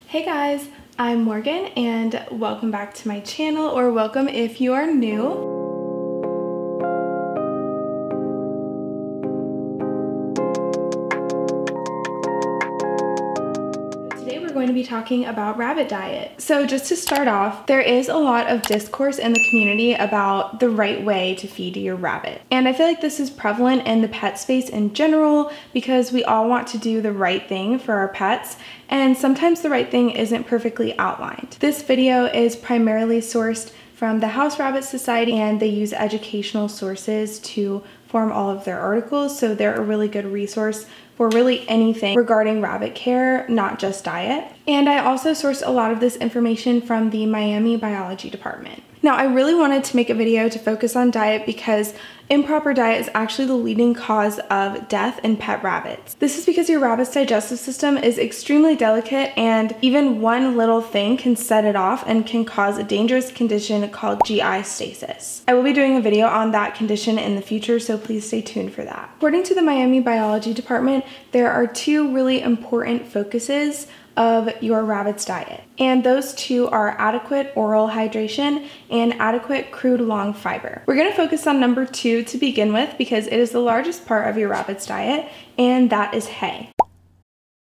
Hey guys, I'm Morgan and welcome back to my channel, or welcome if you are new. Today we're going to be talking about rabbit diet. So just to start off, there is a lot of discourse in the community about the right way to feed your rabbit. And I feel like this is prevalent in the pet space in general because we all want to do the right thing for our pets, and sometimes the right thing isn't perfectly outlined. This video is primarily sourced from the House Rabbit Society, and they use educational sources to form all of their articles, so they're a really good resource for really anything regarding rabbit care, not just diet. And I also sourced a lot of this information from the Miami Biology Department. Now, I really wanted to make a video to focus on diet because improper diet is actually the leading cause of death in pet rabbits. This is because your rabbit's digestive system is extremely delicate, and even one little thing can set it off and can cause a dangerous condition called GI stasis. I will be doing a video on that condition in the future, so please stay tuned for that. According to the Miami Biology Department, there are two really important focuses of your rabbit's diet, and those two are adequate oral hydration and adequate crude long fiber. We're going to focus on number 2 to begin with because it is the largest part of your rabbit's diet, and that is hay.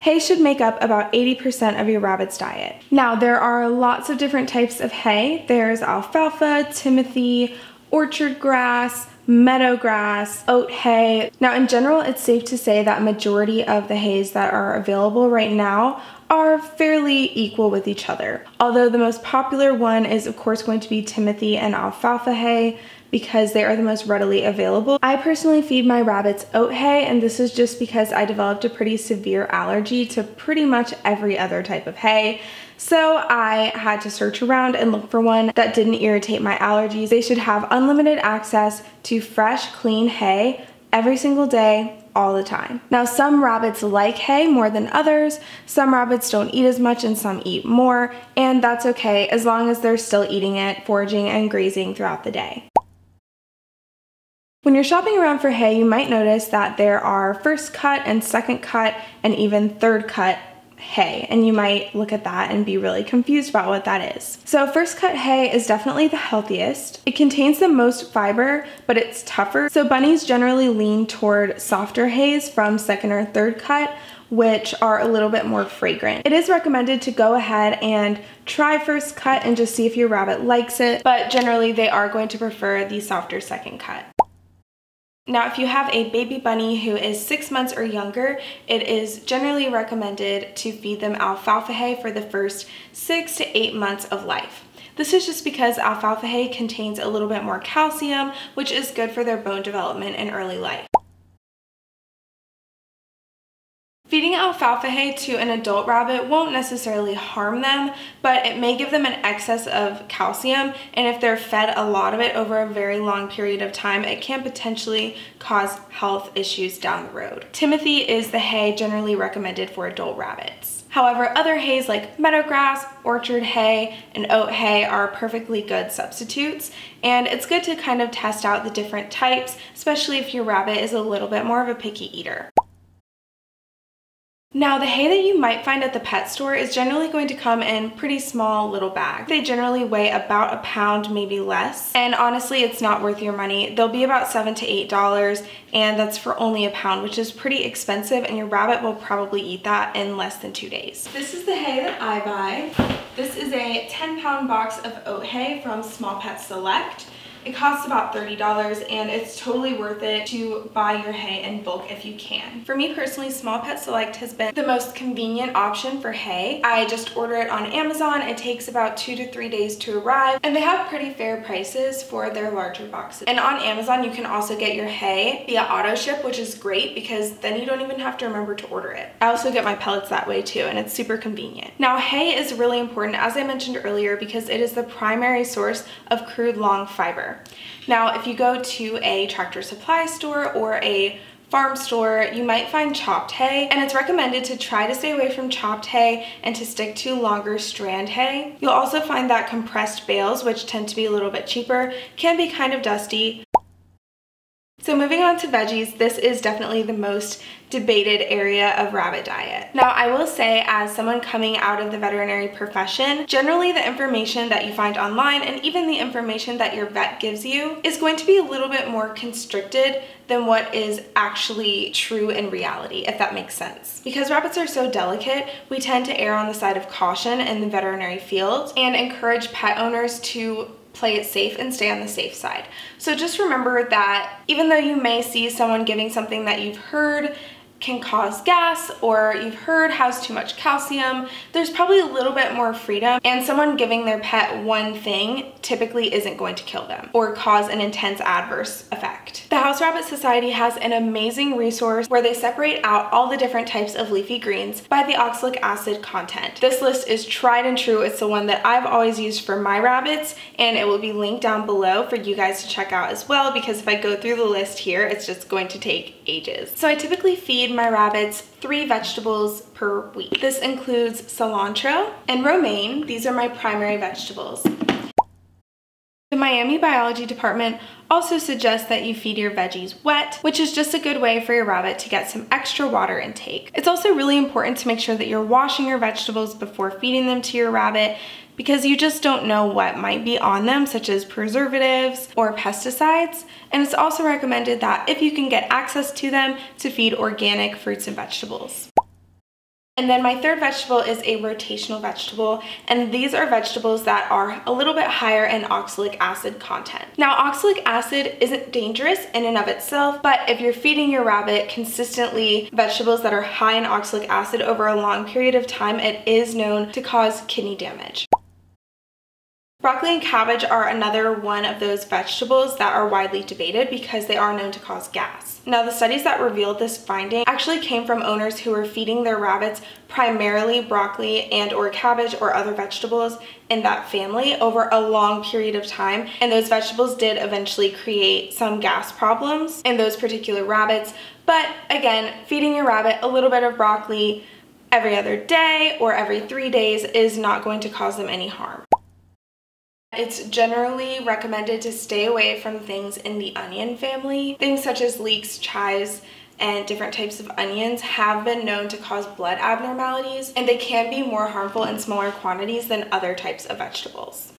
Hay should make up about 80% of your rabbit's diet. Now, there are lots of different types of hay. There's alfalfa, timothy, orchard grass, meadow grass, oat hay. Now, in general, it's safe to say that majority of the hays that are available right now are fairly equal with each other. Although the most popular one is of course going to be timothy and alfalfa hay because they are the most readily available. I personally feed my rabbits oat hay, and this is just because I developed a pretty severe allergy to pretty much every other type of hay. So I had to search around and look for one that didn't irritate my allergies. They should have unlimited access to fresh, clean hay every single day, all the time. Now, some rabbits like hay more than others. Some rabbits don't eat as much and some eat more, and that's okay as long as they're still eating it, foraging and grazing throughout the day. When you're shopping around for hay, you might notice that there are first cut and second cut and even third cut hay, and you might look at that and be really confused about what that is. So first cut hay is definitely the healthiest. It contains the most fiber, but it's tougher. So bunnies generally lean toward softer hays from second or third cut, which are a little bit more fragrant. It is recommended to go ahead and try first cut and just see if your rabbit likes it, but generally they are going to prefer the softer second cut. Now, if you have a baby bunny who is 6 months or younger, it is generally recommended to feed them alfalfa hay for the first 6 to 8 months of life. This is just because alfalfa hay contains a little bit more calcium, which is good for their bone development in early life. Feeding alfalfa hay to an adult rabbit won't necessarily harm them, but it may give them an excess of calcium, and if they're fed a lot of it over a very long period of time, it can potentially cause health issues down the road. Timothy is the hay generally recommended for adult rabbits. However, other hays like meadow grass, orchard hay, and oat hay are perfectly good substitutes, and it's good to kind of test out the different types, especially if your rabbit is a little bit more of a picky eater. Now, the hay that you might find at the pet store is generally going to come in pretty small little bags. They generally weigh about a pound, maybe less, and honestly it's not worth your money. They'll be about $7 to $8, and that's for only a pound, which is pretty expensive, and your rabbit will probably eat that in less than 2 days. This is the hay that I buy. This is a 10-pound box of oat hay from Small Pet Select. It costs about $30, and it's totally worth it to buy your hay in bulk if you can. For me personally, Small Pet Select has been the most convenient option for hay. I just order it on Amazon. It takes about 2 to 3 days to arrive, and they have pretty fair prices for their larger boxes. And on Amazon, you can also get your hay via auto ship, which is great because then you don't even have to remember to order it. I also get my pellets that way too, and it's super convenient. Now, hay is really important, as I mentioned earlier, because it is the primary source of crude long fiber. Now, if you go to a Tractor Supply store or a farm store, you might find chopped hay, and it's recommended to try to stay away from chopped hay and to stick to longer strand hay. You'll also find that compressed bales, which tend to be a little bit cheaper, can be kind of dusty. So moving on to veggies, this is definitely the most debated area of rabbit diet. Now, I will say, as someone coming out of the veterinary profession, generally the information that you find online and even the information that your vet gives you is going to be a little bit more constricted than what is actually true in reality, if that makes sense. Because rabbits are so delicate, we tend to err on the side of caution in the veterinary field and encourage pet owners to play it safe and stay on the safe side. So just remember that even though you may see someone giving something that you've heard can cause gas or you've heard has too much calcium, there's probably a little bit more freedom, and someone giving their pet one thing typically isn't going to kill them or cause an intense adverse effect. The House Rabbit Society has an amazing resource where they separate out all the different types of leafy greens by the oxalic acid content. This list is tried and true. It's the one that I've always used for my rabbits, and it will be linked down below for you guys to check out as well, because if I go through the list here, it's just going to take ages. So I typically feed my rabbits 3 vegetables per week. This includes cilantro and romaine. These are my primary vegetables. The Miami Biology Department also suggests that you feed your veggies wet, which is just a good way for your rabbit to get some extra water intake. It's also really important to make sure that you're washing your vegetables before feeding them to your rabbit, because you just don't know what might be on them, such as preservatives or pesticides. And it's also recommended that if you can get access to them, to feed organic fruits and vegetables. And then my third vegetable is a rotational vegetable, and these are vegetables that are a little bit higher in oxalic acid content. Now, oxalic acid isn't dangerous in and of itself, but if you're feeding your rabbit consistently vegetables that are high in oxalic acid over a long period of time, it is known to cause kidney damage. Broccoli and cabbage are another one of those vegetables that are widely debated because they are known to cause gas. Now, the studies that revealed this finding actually came from owners who were feeding their rabbits primarily broccoli and or cabbage or other vegetables in that family over a long period of time, and those vegetables did eventually create some gas problems in those particular rabbits. But again, feeding your rabbit a little bit of broccoli every other day or every 3 days is not going to cause them any harm. It's generally recommended to stay away from things in the onion family. Things such as leeks, chives, and different types of onions have been known to cause blood abnormalities, and they can be more harmful in smaller quantities than other types of vegetables.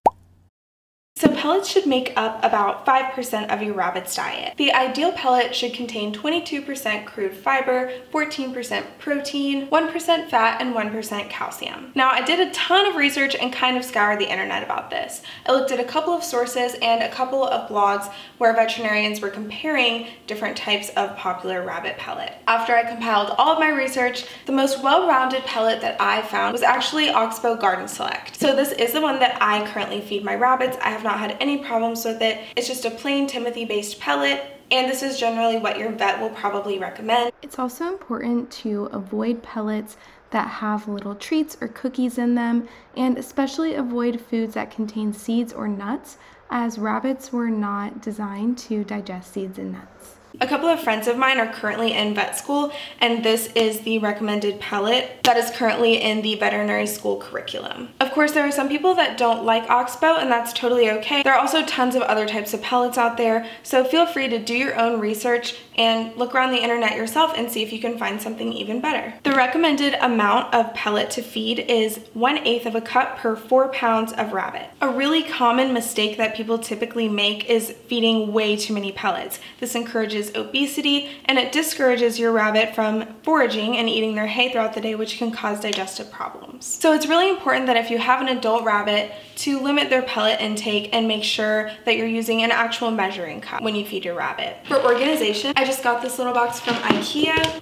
So pellets should make up about 5% of your rabbit's diet. The ideal pellet should contain 22% crude fiber, 14% protein, 1% fat, and 1% calcium. Now, I did a ton of research and kind of scoured the internet about this. I looked at a couple of sources and a couple of blogs where veterinarians were comparing different types of popular rabbit pellet. After I compiled all of my research, the most well-rounded pellet that I found was actually Oxbow Garden Select. So this is the one that I currently feed my rabbits. I have not had any problems with it. It's just a plain Timothy based pellet, and this is generally what your vet will probably recommend. It's also important to avoid pellets that have little treats or cookies in them, and especially avoid foods that contain seeds or nuts, as rabbits were not designed to digest seeds and nuts. A couple of friends of mine are currently in vet school, and this is the recommended pellet that is currently in the veterinary school curriculum. Of course, there are some people that don't like oxbow, and that's totally okay. There are also tons of other types of pellets out there, so feel free to do your own research and look around the internet yourself and see if you can find something even better. The recommended amount of pellet to feed is 1/8 of a cup per 4 pounds of rabbit. A really common mistake that people typically make is feeding way too many pellets. This encourages obesity, and it discourages your rabbit from foraging and eating their hay throughout the day, which can cause digestive problems. So it's really important that if you have an adult rabbit, to limit their pellet intake and make sure that you're using an actual measuring cup when you feed your rabbit. For organization, I just got this little box from IKEA,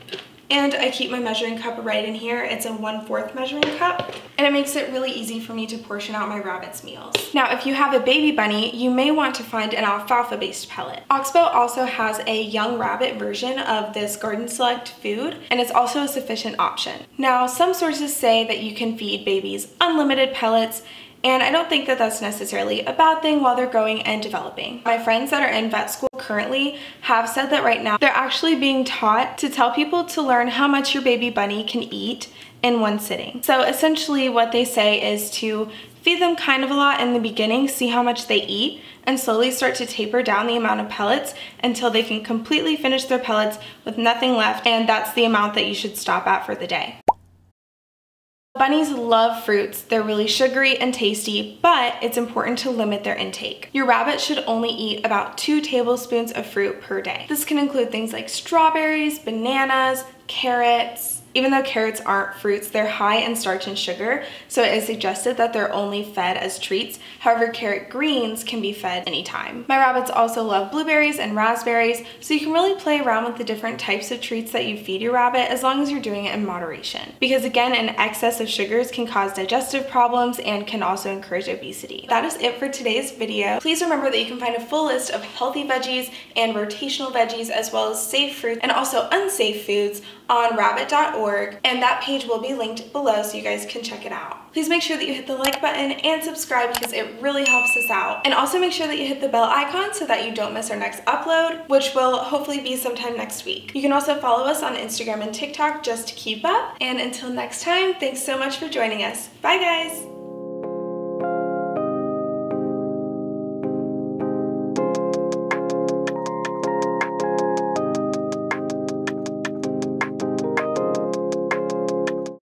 and I keep my measuring cup right in here. It's a 1/4 measuring cup, and it makes it really easy for me to portion out my rabbit's meals. Now, if you have a baby bunny, you may want to find an alfalfa-based pellet. Oxbow also has a young rabbit version of this Garden Select food, and it's also a sufficient option. Now, some sources say that you can feed babies unlimited pellets, and I don't think that that's necessarily a bad thing while they're growing and developing. My friends that are in vet school currently have said that right now they're actually being taught to tell people to learn how much your baby bunny can eat in one sitting. So essentially what they say is to feed them kind of a lot in the beginning, see how much they eat, and slowly start to taper down the amount of pellets until they can completely finish their pellets with nothing left, and that's the amount that you should stop at for the day. Bunnies love fruits. They're really sugary and tasty, but it's important to limit their intake. Your rabbit should only eat about 2 tablespoons of fruit per day. This can include things like strawberries, bananas, carrots. Even though carrots aren't fruits, they're high in starch and sugar, so it is suggested that they're only fed as treats. However, carrot greens can be fed anytime. My rabbits also love blueberries and raspberries, so you can really play around with the different types of treats that you feed your rabbit as long as you're doing it in moderation. Because again, an excess of sugars can cause digestive problems and can also encourage obesity. That is it for today's video. Please remember that you can find a full list of healthy veggies and rotational veggies, as well as safe fruits and also unsafe foods on rabbit.org, and that page will be linked below so you guys can check it out. Please make sure that you hit the like button and subscribe because it really helps us out. And also make sure that you hit the bell icon so that you don't miss our next upload, which will hopefully be sometime next week. You can also follow us on Instagram and TikTok just to keep up. And until next time, thanks so much for joining us. Bye guys!